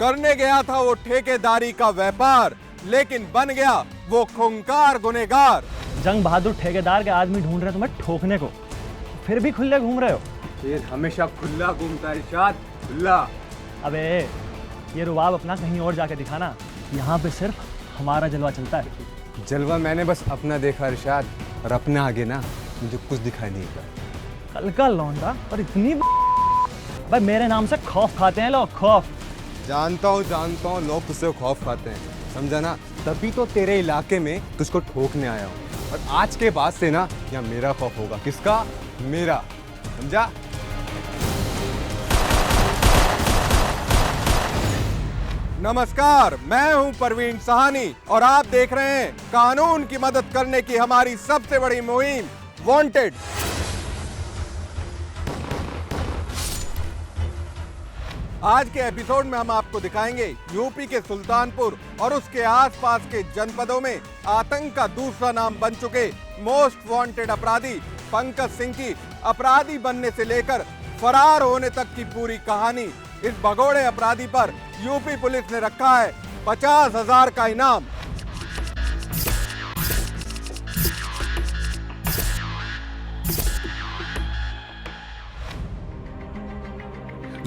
करने गया था वो ठेकेदारी का व्यापार, लेकिन बन गया वो खूंखार गुनहगार। जंग बहादुर ठेकेदार के आदमी ढूंढ रहे तुम्हें ठोकने को, फिर भी खुले घूम रहे हो। शेर हमेशा खुला घूमता है इरशाद, खुला। अबे ये रुबाब अपना कहीं और जाके दिखाना, यहाँ पे सिर्फ हमारा जलवा चलता है। जलवा मैंने बस अपना देखा इरशाद, और अपना आगे ना मुझे कुछ दिखाई नहीं पड़ा। कल का लौंडा और इतनी भाई मेरे नाम से खौफ खाते हैं लोग, खौफ। जानता हूँ लोग तुझसे खौफ खाते हैं, समझा ना। तभी तो तेरे इलाके में तुझको ठोकने आया हूँ, और आज के बाद से ना यहाँ मेरा खौफ होगा। किसका? मेरा, समझा। नमस्कार, मैं हूं परवीन सहानी और आप देख रहे हैं कानून की मदद करने की हमारी सबसे बड़ी मुहिम वांटेड। आज के एपिसोड में हम आपको दिखाएंगे यूपी के सुल्तानपुर और उसके आसपास के जनपदों में आतंक का दूसरा नाम बन चुके मोस्ट वांटेड अपराधी पंकज सिंह की अपराधी बनने से लेकर फरार होने तक की पूरी कहानी। इस भगोड़े अपराधी पर यूपी पुलिस ने रखा है 50,000 का इनाम।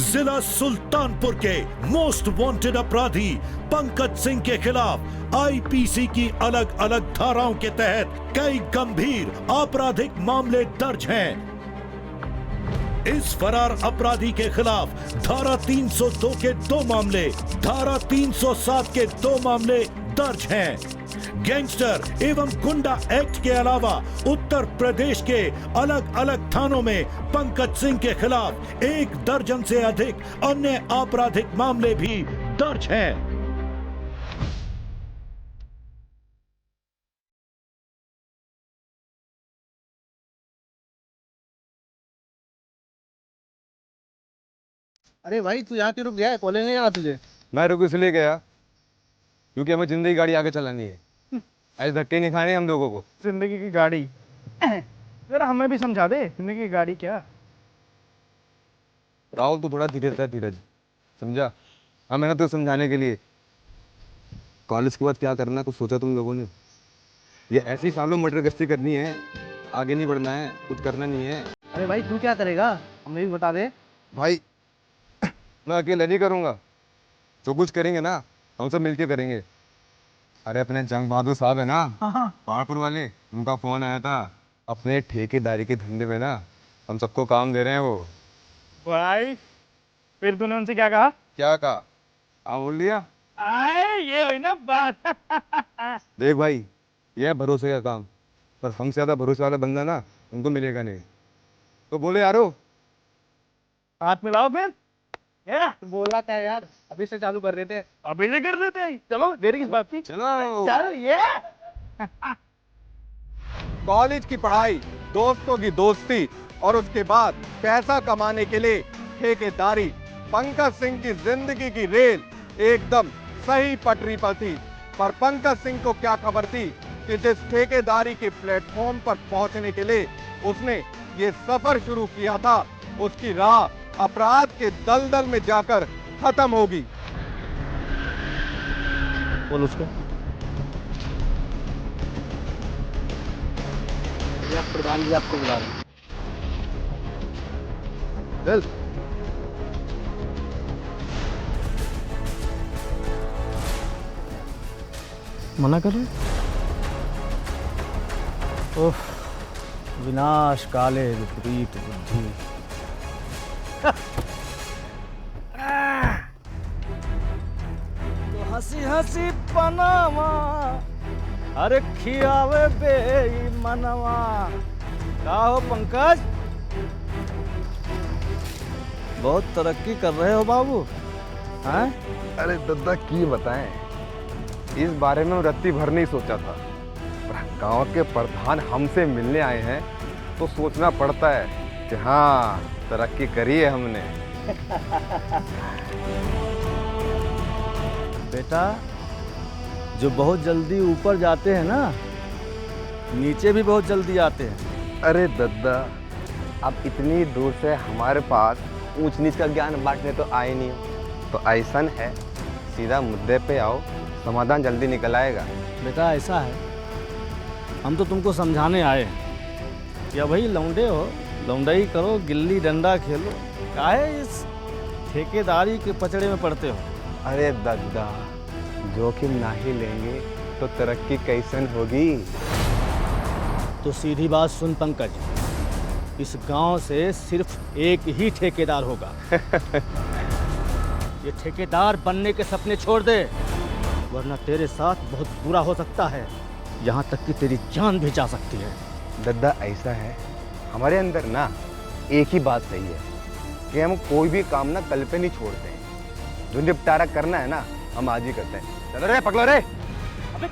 जिला सुल्तानपुर के मोस्ट वांटेड अपराधी पंकज सिंह के खिलाफ आईपीसी की अलग अलग धाराओं के तहत कई गंभीर आपराधिक मामले दर्ज हैं। इस फरार अपराधी के खिलाफ धारा 302 के 2 मामले, धारा 307 के 2 मामले दर्ज हैं। गैंगस्टर एवं गुंडा एक्ट के अलावा उत्तर प्रदेश के अलग अलग थानों में पंकज सिंह के खिलाफ 1 दर्जन से अधिक अन्य आपराधिक मामले भी दर्ज हैं। अरे भाई तू यहाँ क्यों रुक गया है? कॉलेज नहीं आना तुझे? मैं रुक इसलिए गया क्योंकि हमें जिंदगी गाड़ी आगे चलानी है। ऐसे धक्के नहीं खाने हम लोगों को। जिंदगी की गाड़ी जरा हमें भी समझा दे, जिंदगी की गाड़ी क्या? राहुल तू थोड़ा धीरे रह, धीरज, समझा। हाँ, मैंने तो समझाने के लिए। कॉलेज के बाद क्या करना कुछ सोचा तुम लोगों ने? ये ऐसी सालों मटर गश्ती करनी है, आगे नहीं बढ़ना है, कुछ करना नहीं है। अरे भाई तू क्या करेगा, हमें भी बता दे। भाई मैं अकेले नहीं करूँगा, जो कुछ करेंगे ना हम सब मिलके करेंगे। अरे अपने जंग बहादुर साहब है ना, पहाड़पुर वाले, उनका फोन आया था। अपने ठेकेदारी के धंधे में ना हम सबको काम दे रहे हैं वो। भाई फिर तूने उनसे क्या कहा? क्या कहा? हाँ बोल दिया। आए ये हुई ना बात। देख भाई, ये है भरोसे का काम, पर हमसे ज्यादा भरोसे वाला बंदा ना उनको मिलेगा नहीं। तो बोले यारो, हाथ मिलाओ फिर। बोला था यार, अभी से चालू कर देते हैं। अभी से कर देते हैं, चलो देरी किस बात की? चलो। चलो ये कॉलेज की पढ़ाई, दोस्तों की दोस्ती और उसके बाद पैसा कमाने के लिए ठेकेदारी। पंकज सिंह की जिंदगी की रेल एकदम सही पटरी पर थी। पर पंकज सिंह को क्या खबर थी कि जिस ठेकेदारी के प्लेटफॉर्म पर पहुंचने के लिए उसने ये सफर शुरू किया था, उसकी राह अपराध के दलदल में जाकर खत्म होगी। बोल उसको। प्रधान जी आपको बुला रहे हैं। चल। मना कर रहे? ओह, विनाश काले विपरीत बुद्धि। तो हंसी हंसी पनामा, अरे खियावे बेईमानवा। का हो पंकज, बहुत तरक्की कर रहे हो बाबू, हैं? अरे दादा की बताएं, इस बारे में रत्ती भर नहीं सोचा था। गांव के प्रधान हमसे मिलने आए हैं तो सोचना पड़ता है कि हाँ तरक्की करी है हमने। बेटा, जो बहुत जल्दी ऊपर जाते हैं ना, नीचे भी बहुत जल्दी आते हैं। अरे दद्दा, अब इतनी दूर से हमारे पास ऊंच नीच का ज्ञान बांटने तो आए नहीं हो, तो ऐसन है सीधा मुद्दे पे आओ, समाधान जल्दी निकल आएगा। बेटा ऐसा है, हम तो तुमको समझाने आए हैं कि भाई लौंडे हो, लौंडाई करो, गिल्ली डंडा खेलो, काहे इस ठेकेदारी के पचड़े में पड़ते हो। अरे दादा, जोखिम ना ही लेंगे तो तरक्की कैसन होगी। तो सीधी बात सुन पंकज, इस गांव से सिर्फ एक ही ठेकेदार होगा। ये ठेकेदार बनने के सपने छोड़ दे, वरना तेरे साथ बहुत बुरा हो सकता है, यहाँ तक कि तेरी जान भी जा सकती है। दादा ऐसा है, हमारे अंदर ना एक ही बात सही है कि हम कोई भी काम ना कल पे नहीं छोड़ते हैं। जो निपटारा करना है ना, हम आज ही करते हैं। चलो रे, पकड़ो रे। अबे,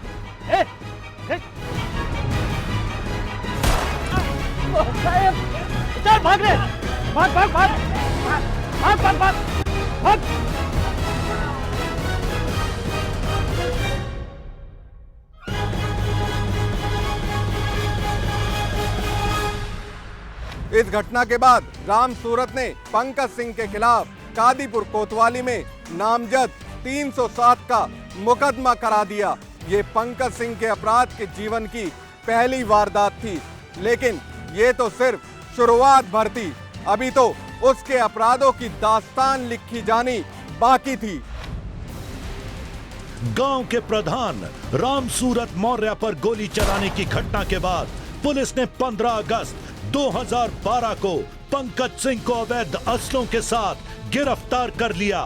ए, चल भाग रे, भाग भाग भाग भाग भाग भाग भाग। इस घटना के बाद राम सूरत ने पंकज सिंह के खिलाफ कादीपुर कोतवाली में नामजद 307 का मुकदमा करा दिया। ये पंकज सिंह के अपराध के जीवन की पहली वारदात थी, लेकिन ये तो सिर्फ शुरुआत भर थी। अभी तो उसके अपराधों की दास्तान लिखी जानी बाकी थी। गांव के प्रधान राम सूरत मौर्य पर गोली चलाने की घटना के बाद पुलिस ने 15 अगस्त 2012 को पंकज सिंह को अवैध असलों के साथ गिरफ्तार कर लिया।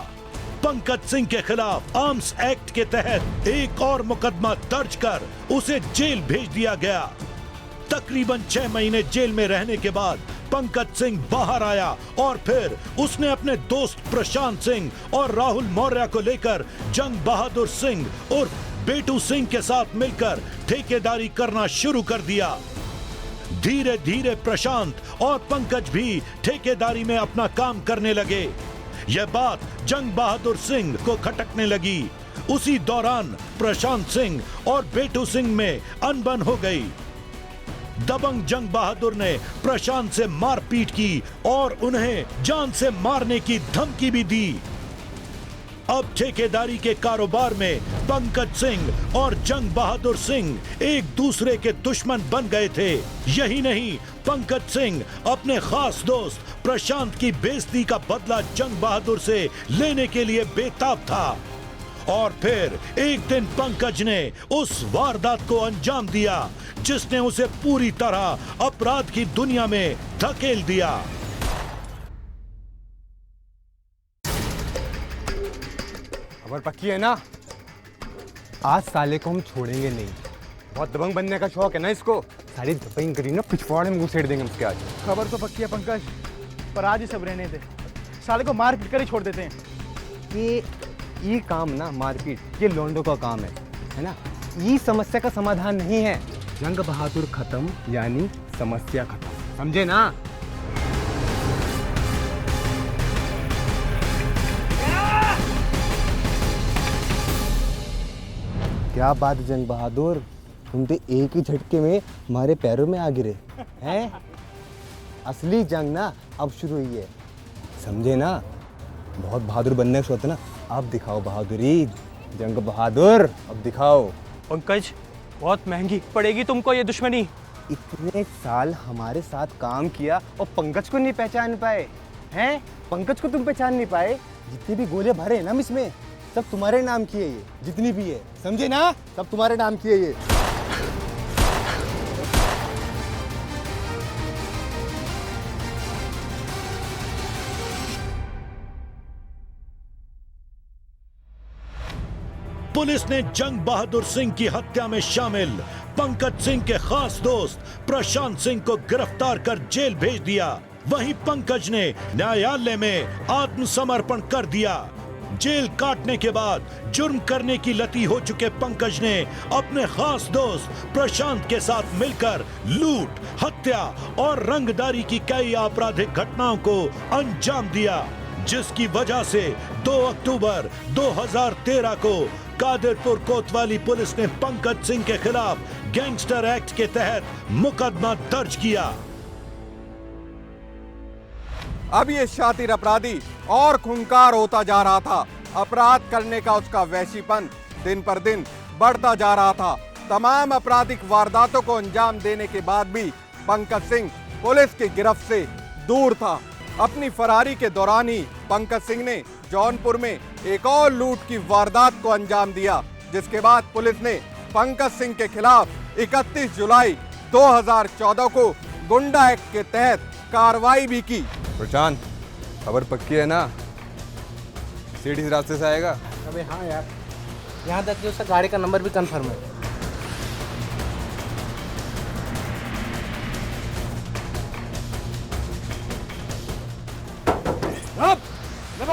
पंकज सिंह के खिलाफ आर्म्स एक्ट के तहत एक और मुकदमा दर्ज कर उसे जेल भेज दिया गया। तकरीबन 6 महीने जेल में रहने के बाद पंकज सिंह बाहर आया और फिर उसने अपने दोस्त प्रशांत सिंह और राहुल मौर्य को लेकर जंग बहादुर सिंह और बेटू सिंह के साथ मिलकर ठेकेदारी करना शुरू कर दिया। धीरे धीरे प्रशांत और पंकज भी ठेकेदारी में अपना काम करने लगे। यह बात जंग बहादुर सिंह को खटकने लगी। उसी दौरान प्रशांत सिंह और बेटू सिंह में अनबन हो गई। दबंग जंग बहादुर ने प्रशांत से मारपीट की और उन्हें जान से मारने की धमकी भी दी। अब ठेकेदारी के कारोबार में पंकज सिंह और जंग बहादुर सिंह एक दूसरे के दुश्मन बन गए थे। यही नहीं, पंकज सिंह अपने खास दोस्त प्रशांत की बेइज्जती का बदला जंग बहादुर से लेने के लिए बेताब था। और फिर एक दिन पंकज ने उस वारदात को अंजाम दिया जिसने उसे पूरी तरह अपराध की दुनिया में धकेल दिया। खबर पक्की है ना, आज साले को हम छोड़ेंगे नहीं। बहुत दबंग बनने का शौक है ना इसको, सारी दबंग करी ना पिछवाड़े में घुसेड़ देंगे उसके आज। खबर तो पक्की है पंकज, पर आज ही सब रहने थे, साले को मार पीट कर ही छोड़ देते हैं। ये काम ना मारपीट ये लोंडो का काम है ना। ये समस्या का समाधान नहीं है। जंग बहादुर खत्म यानी समस्या खत्म, समझे ना। क्या बात जंग बहादुर, तुम तो एक ही झटके में हमारे पैरों में आ गिरे हैं। असली जंग ना अब शुरू हुई है, समझे ना। बहुत बहादुर बनने का सोचते ना, अब दिखाओ बहादुरी। जंग बहादुर अब दिखाओ। पंकज, बहुत महंगी पड़ेगी तुमको ये दुश्मनी। इतने साल हमारे साथ काम किया और पंकज को नहीं पहचान पाए हैं। पंकज को तुम पहचान नहीं पाए। जितने भी गोले भरे हैं ना इसमें, सब तुम्हारे नाम की है। ये जितनी भी है, समझे ना, सब तुम्हारे नाम की है ये। पुलिस ने जंग बहादुर सिंह की हत्या में शामिल पंकज सिंह के खास दोस्त प्रशांत सिंह को गिरफ्तार कर जेल भेज दिया। वहीं पंकज ने न्यायालय में आत्मसमर्पण कर दिया। जेल काटने के बाद जुर्म करने की लती हो चुके पंकज ने अपने खास दोस्त प्रशांत के साथ मिलकर लूट, हत्या और रंगदारी की कई आपराधिक घटनाओं को अंजाम दिया, जिसकी वजह से 2 अक्टूबर 2013 को कादिरपुर कोतवाली पुलिस ने पंकज सिंह के खिलाफ गैंगस्टर एक्ट के तहत मुकदमा दर्ज किया। अब ये शातिर अपराधी और खूंखार होता जा रहा था। अपराध करने का उसका वैशीपन दिन पर दिन बढ़ता जा रहा था। तमाम आपराधिक वारदातों को अंजाम देने के बाद भी पंकज सिंह पुलिस की गिरफ्त से दूर था। अपनी फरारी के दौरान ही पंकज सिंह ने जौनपुर में एक और लूट की वारदात को अंजाम दिया, जिसके बाद पुलिस ने पंकज सिंह के खिलाफ 31 जुलाई 2014 को गुंडा एक्ट के तहत कार्रवाई भी की। प्रशांत, खबर पक्की है ना? सीट इस रास्ते से आएगा? अबे हाँ यार, यहाँ तक कि उसका गाड़ी का नंबर भी कंफर्म है।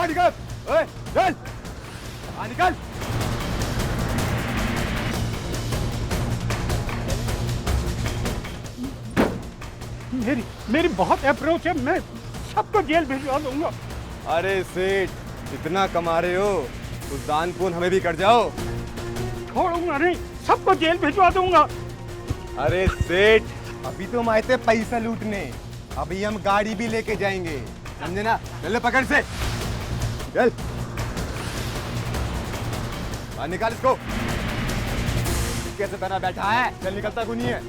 निकल, चल, निकल। मेरी बहुत अप्रोच है, मैं सबको जेल भिजवा दूंगा। अरे सेठ, इतना कमा रहे हो, उस दान पुण्य हमें भी कर जाओ। छोड़ूंगा नहीं, सबको जेल भिजवा दूंगा। अरे सेठ, अभी तो हम आए थे पैसा लूटने, अभी हम गाड़ी भी लेके जाएंगे, समझे ना? चल पकड़ से, चल बाहर निकाल इसको। कैसे तना बैठा है, चल निकलता क्यों नहीं है?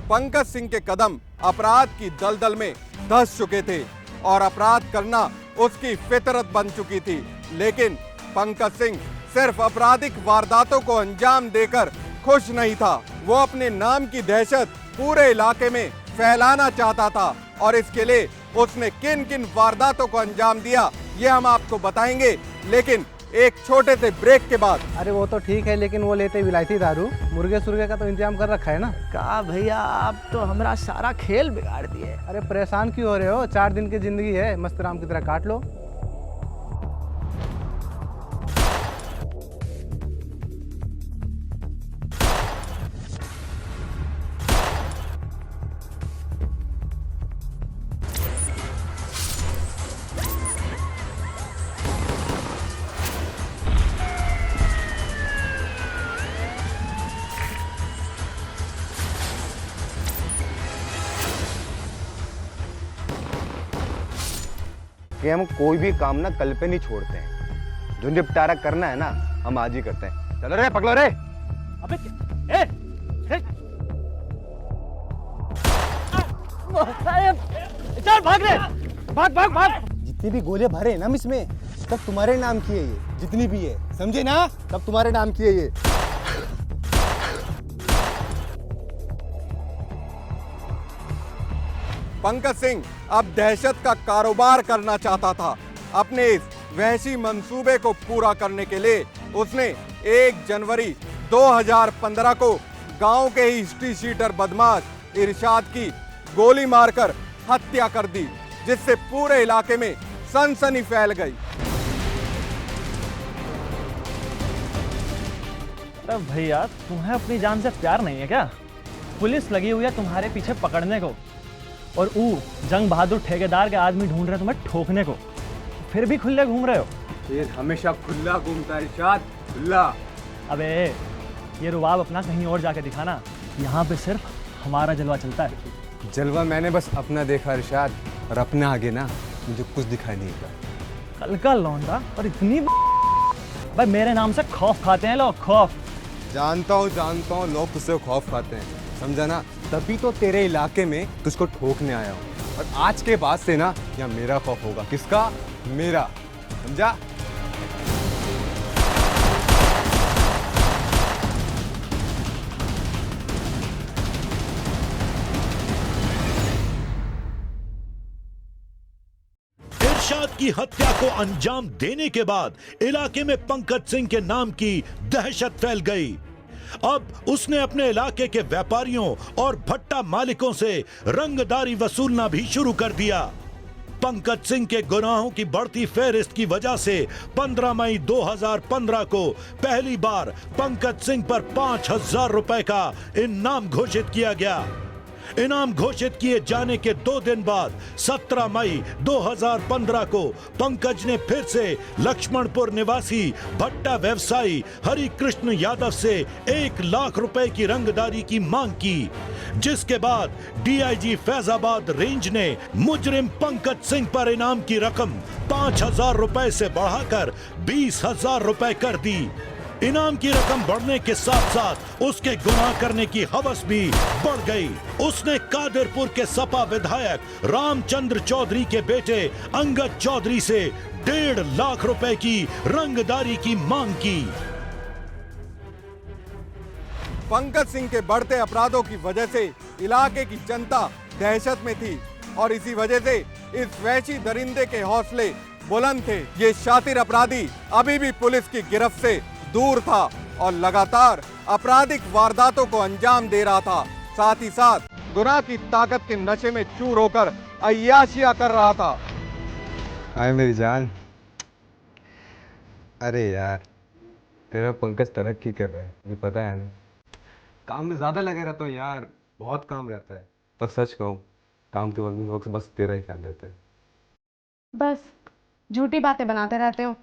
पंकज सिंह के कदम अपराध की दलदल में धंस चुके थे और अपराध करना उसकी फितरत बन चुकी थी। लेकिन पंकज सिंह सिर्फ आपराधिक वारदातों को अंजाम देकर खुश नहीं था, वो अपने नाम की दहशत पूरे इलाके में फैलाना चाहता था और इसके लिए उसने किन किन वारदातों को अंजाम दिया ये हम आपको बताएंगे, लेकिन एक छोटे से ब्रेक के बाद। अरे वो तो ठीक है, लेकिन वो लेते विलायती दारू, मुर्गे सुर्गे का तो इंतजाम कर रखा है ना? का भैया, आप तो हमारा सारा खेल बिगाड़ दिए। अरे परेशान क्यों हो रहे हो? 4 दिन की जिंदगी है, मस्त राम की तरह काट लो। कि हम कोई भी काम ना कल पे नहीं छोड़ते हैं, जो निपटारा करना है ना हम आज ही करते हैं। चलो रे, पकड़ो रे। अबे चल भाग रे, भाग भाग भाग। जितनी भी गोले भरे हैं ना इसमें, सब तुम्हारे नाम की है ये, जितनी भी है, समझे ना? सब तुम्हारे नाम की है ये। पंकज सिंह अब दहशत का कारोबार करना चाहता था। अपने इस वहशी मंसूबे को पूरा करने के लिए उसने 1 जनवरी 2015 को गांव के ही हिस्ट्री शीटर बदमाश इरशाद की गोली मारकर हत्या कर दी, जिससे पूरे इलाके में सनसनी फैल गई। अरे भैया, तुम्हें अपनी जान से प्यार नहीं है क्या? पुलिस लगी हुई है तुम्हारे पीछे पकड़ने को, और जंग बहादुर ठेकेदार के आदमी ढूंढ रहे तुम्हें ठोकने को, फिर भी खुले घूम रहे हो। ये हमेशा खुला घूमता है इरशाद, खुला। अबे ये रुबाब अपना कहीं और जाके दिखाना, यहाँ पे सिर्फ हमारा जलवा चलता है। जलवा मैंने बस अपना देखा इरशाद, और अपना आगे ना मुझे कुछ दिखाई नहीं पड़ा। कल का लौंडा और इतनी भाई, मेरे नाम से खौफ खाते हैं लोग, खौफ। जानता हूँ लोग तुझसे खौफ खाते हैं, समझा ना? तभी तो तेरे इलाके में तुझको ठोकने आया हूँ, और आज के बाद से ना यहाँ मेरा खौफ होगा। किसका? मेरा, समझा? इरशाद की हत्या को अंजाम देने के बाद इलाके में पंकज सिंह के नाम की दहशत फैल गई। अब उसने अपने इलाके के व्यापारियों और भट्टा मालिकों से रंगदारी वसूलना भी शुरू कर दिया। पंकज सिंह के गुनाहों की बढ़ती फेहरिस्त की वजह से 15 मई 2015 को पहली बार पंकज सिंह पर 5,000 रुपए का इनाम घोषित किया गया। इनाम घोषित किए जाने के 2 दिन बाद 17 मई 2015 को पंकज ने फिर से लक्ष्मणपुर निवासी भट्टा व्यवसायी हरि कृष्ण यादव से 1 लाख रुपए की रंगदारी की मांग की, जिसके बाद डीआईजी फैजाबाद रेंज ने मुजरिम पंकज सिंह पर इनाम की रकम 5,000 रुपए से बढ़ाकर 20,000 रुपए कर दी। इनाम की रकम बढ़ने के साथ साथ उसके गुनाह करने की हवस भी बढ़ गई। उसने कादिरपुर के सपा विधायक रामचंद्र चौधरी के बेटे अंगद चौधरी से 1.5 लाख रुपए की रंगदारी की मांग की। पंकज सिंह के बढ़ते अपराधों की वजह से इलाके की जनता दहशत में थी और इसी वजह से इस वहशी दरिंदे के हौसले बुलंद थे। ये शातिर अपराधी अभी भी पुलिस की गिरफ्त से दूर था और लगातार आपराधिक वारदातों को अंजाम दे रहा था। साथ ही साथ गुनाह की ताकत के नशे में चूर होकर अय्याशियां कर रहा था। हाय मेरी जान। अरे यार, तेरा पंकज तरक्की कर रहा है, मुझे पता है ना। काम में ज्यादा लगे रहता हूँ यार, बहुत काम रहता है। पर सच कहूँ, काम के वक्त बस तेरा ही ख्याल रहता है। बस झूठी बातें बनाते रहते हो।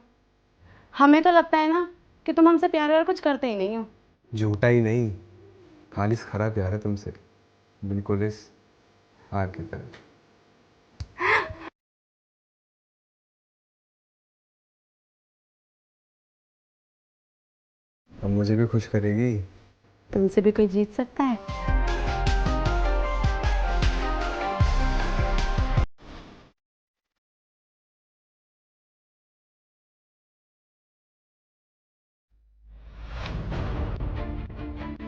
हमें तो लगता है ना कि तुम हमसे प्यार और कुछ करते ही नहीं हो। झूठा ही नहीं, खालिस खरा प्यार है तुमसे, बिल्कुल इस हार की तरह। अब मुझे भी खुश करेगी। तुमसे भी कोई जीत सकता है?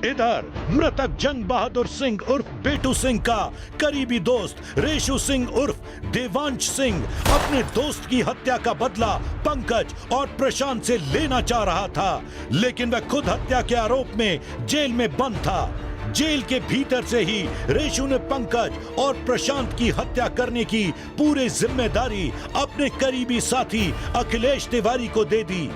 इधर मृतक जंग बहादुर सिंह उर्फ बेटू सिंह का करीबी दोस्त रेशु सिंह उर्फ देवांश सिंह अपने दोस्त की हत्या का बदला पंकज और प्रशांत से लेना चाह रहा था, लेकिन वह खुद हत्या के आरोप में जेल में बंद था। जेल के भीतर से ही रेशु ने पंकज और प्रशांत की हत्या करने की पूरी जिम्मेदारी अपने करीबी साथी अखिलेश तिवारी को दे दी।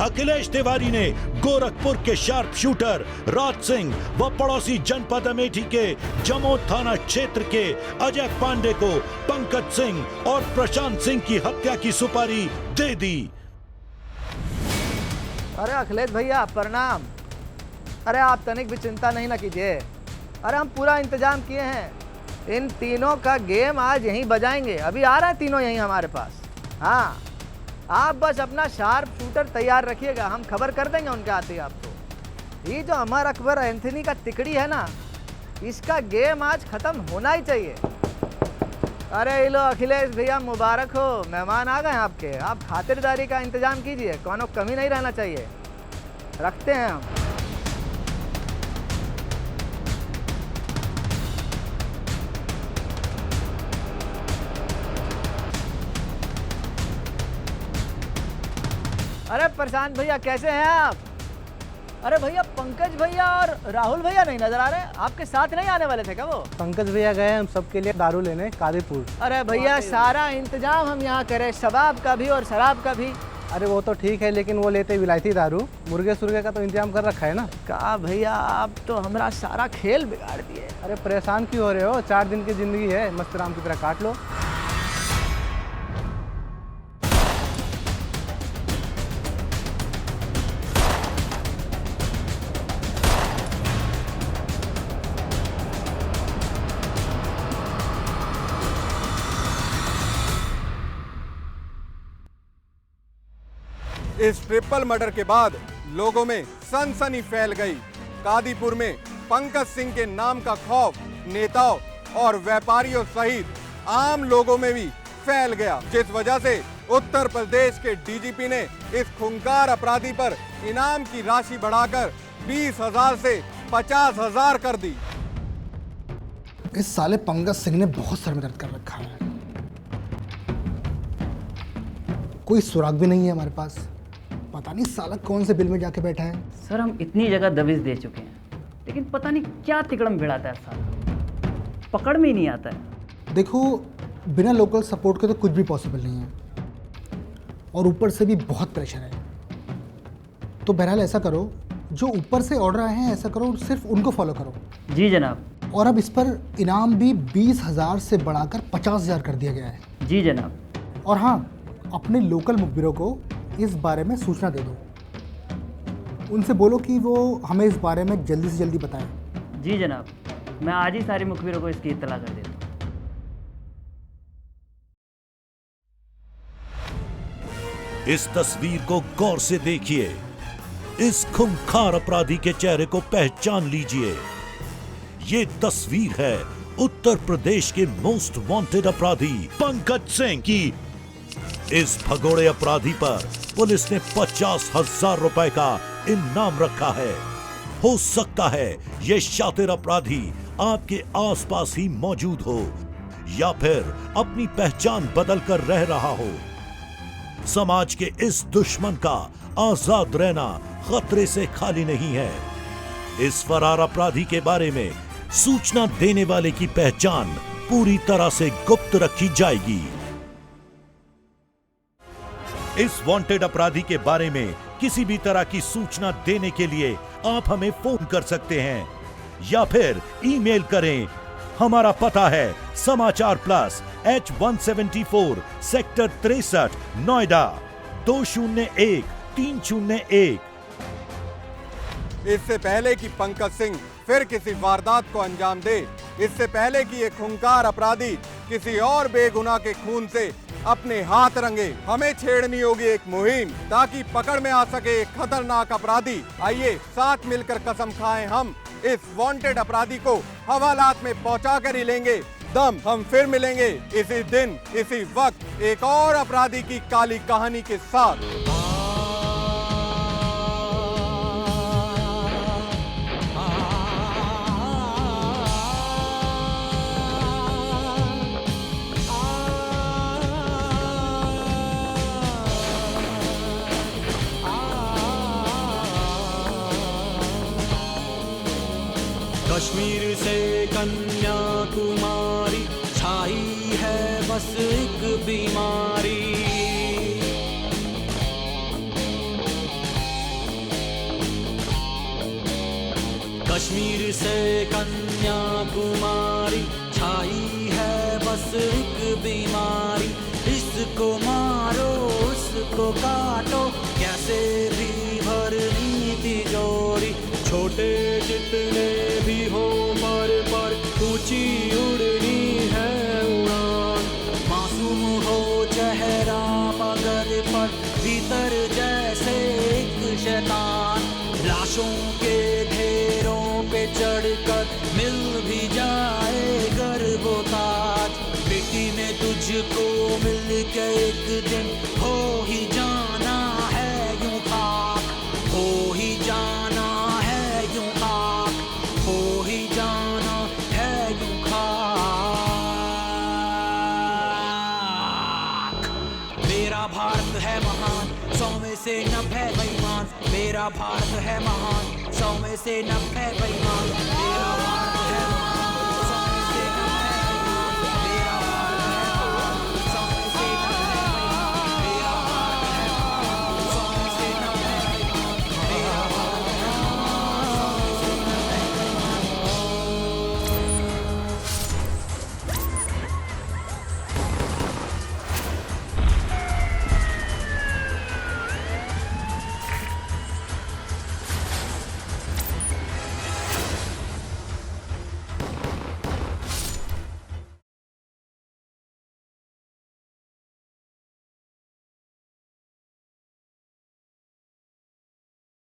अखिलेश तिवारी ने गोरखपुर के शार्प शूटर राज सिंह व पड़ोसी जनपद अमेठी के जमोद थाना क्षेत्र के अजय पांडे को पंकज सिंह और प्रशांत सिंह की हत्या की सुपारी दे दी। अरे अखिलेश भैया प्रणाम। अरे आप तनिक भी चिंता नहीं ना कीजिए। अरे हम पूरा इंतजाम किए हैं। इन तीनों का गेम आज यहीं बजाएंगे। अभी आ रहे हैं तीनों यहीं हमारे पास। हाँ, आप बस अपना शार्प शूटर तैयार रखिएगा, हम खबर कर देंगे उनके आते ही आपको। ये जो अमर अकबर एंथनी का तिकड़ी है ना, इसका गेम आज खत्म होना ही चाहिए। अरे लो अखिलेश भैया, मुबारक हो, मेहमान आ गए आपके। आप खातिरदारी का इंतजाम कीजिए, कोनो कमी नहीं रहना चाहिए। रखते हैं हम। अरे प्रशांत भैया कैसे हैं आप? अरे भैया पंकज भैया और राहुल भैया नहीं नजर आ रहे, आपके साथ नहीं आने वाले थे क्या वो? पंकज भैया गए हम सबके लिए दारू लेने कादीपुर। अरे भैया सारा इंतजाम हम यहाँ करें, शबाब का भी और शराब का भी। अरे वो तो ठीक है, लेकिन वो लेते विलायती दारू, मुर्गे सुर्गे का तो इंतजाम कर रखा है ना। कहा भैया, आप तो हमारा सारा खेल बिगाड़ दिए। अरे परेशान क्यों हो रहे हो? 4 दिन की जिंदगी है, मस्त राम की तरह काट लो। इस ट्रिपल मर्डर के बाद लोगों में सनसनी फैल गई। कादीपुर में पंकज सिंह के नाम का खौफ नेताओं और व्यापारियों सहित आम लोगों में भी फैल गया, जिस वजह से उत्तर प्रदेश के डीजीपी ने इस खूंखार अपराधी पर इनाम की राशि बढ़ाकर 20,000 से 50,000 कर दी। इस साले पंकज सिंह ने बहुत सर में दर्द कर रखा है। कोई सुराग भी नहीं है हमारे पास। पता नहीं साला कौन से बिल में जाके बैठा है। सर हम इतनी जगह दबिश दे चुके हैं, लेकिन पता नहीं क्या तिकड़म भिड़ाता है साला, पकड़ में ही नहीं आता है। देखो, बिना लोकल सपोर्ट के तो कुछ भी पॉसिबल नहीं है, और ऊपर से भी बहुत प्रेशर है। तो बहरहाल ऐसा करो, जो ऊपर से ऑर्डर आए हैं ऐसा करो, सिर्फ उनको फॉलो करो। जी जनाब। और अब इस पर इनाम भी 20,000 से बढ़ाकर 50,000 कर दिया गया है। जी जनाब। और हाँ, अपने लोकल मुखबिरों को इस बारे में सूचना दे दो। उनसे बोलो कि वो हमें इस बारे में जल्दी से जल्दी बताएं। जी जनाब, मैं आज ही सारे मुखबिरों को इसकी इत्तला कर देता हूँ। इस तस्वीर को गौर से देखिए। इस खूंखार अपराधी के चेहरे को पहचान लीजिए। ये तस्वीर है उत्तर प्रदेश के मोस्ट वांटेड अपराधी पंकज सिंह की। इस भगोड़े अपराधी पर पुलिस ने 50,000 रुपए का इनाम रखा है। हो सकता है ये शातिर अपराधी आपके आसपास ही मौजूद हो या फिर अपनी पहचान बदल कर रह रहा हो। समाज के इस दुश्मन का आजाद रहना खतरे से खाली नहीं है। इस फरार अपराधी के बारे में सूचना देने वाले की पहचान पूरी तरह से गुप्त रखी जाएगी। इस वांटेड अपराधी के बारे में किसी भी तरह की सूचना देने के लिए आप हमें फोन कर सकते हैं या फिर ईमेल करें। हमारा पता है समाचार प्लस H174 सेक्टर 63 नोएडा 201301। इससे पहले कि पंकज सिंह फिर किसी वारदात को अंजाम दे, इससे पहले कि ये खूंखार अपराधी किसी और बेगुनाह के खून से अपने हाथ रंगे, हमें छेड़नी होगी एक मुहिम ताकि पकड़ में आ सके एक खतरनाक अपराधी। आइए साथ मिलकर कसम खाएं हम इस वांटेड अपराधी को हवालात में पहुंचा कर ही लेंगे दम। हम फिर मिलेंगे इसी दिन इसी वक्त एक और अपराधी की काली कहानी के साथ। कश्मीर से कन्याकुमारी छाई है बस एक बीमारी। कश्मीर से कन्याकुमारी छाई है बस एक बीमारी। इसको मारो उसको काटो कैसे भी भरनी तिजोरी। छोटे जितने भी हो पर ऊंची उड़नी है उड़ान। मासूम हो चेहरा मगर पर भीतर जैसे एक शैतान। लाशों के ढेरों पे चढ़कर मिल भी जाए गर्भोताज। बेटी ने तुझको मिल के एक दिन हो ही जाना है यूं खाक। हो ही जाना है यूं खाक। हो ही जाना है यूं खाक। मेरा भारत है महान 100 में से 90 बेईमान। मेरा भारत है महान 100 में से 90 बेईमान।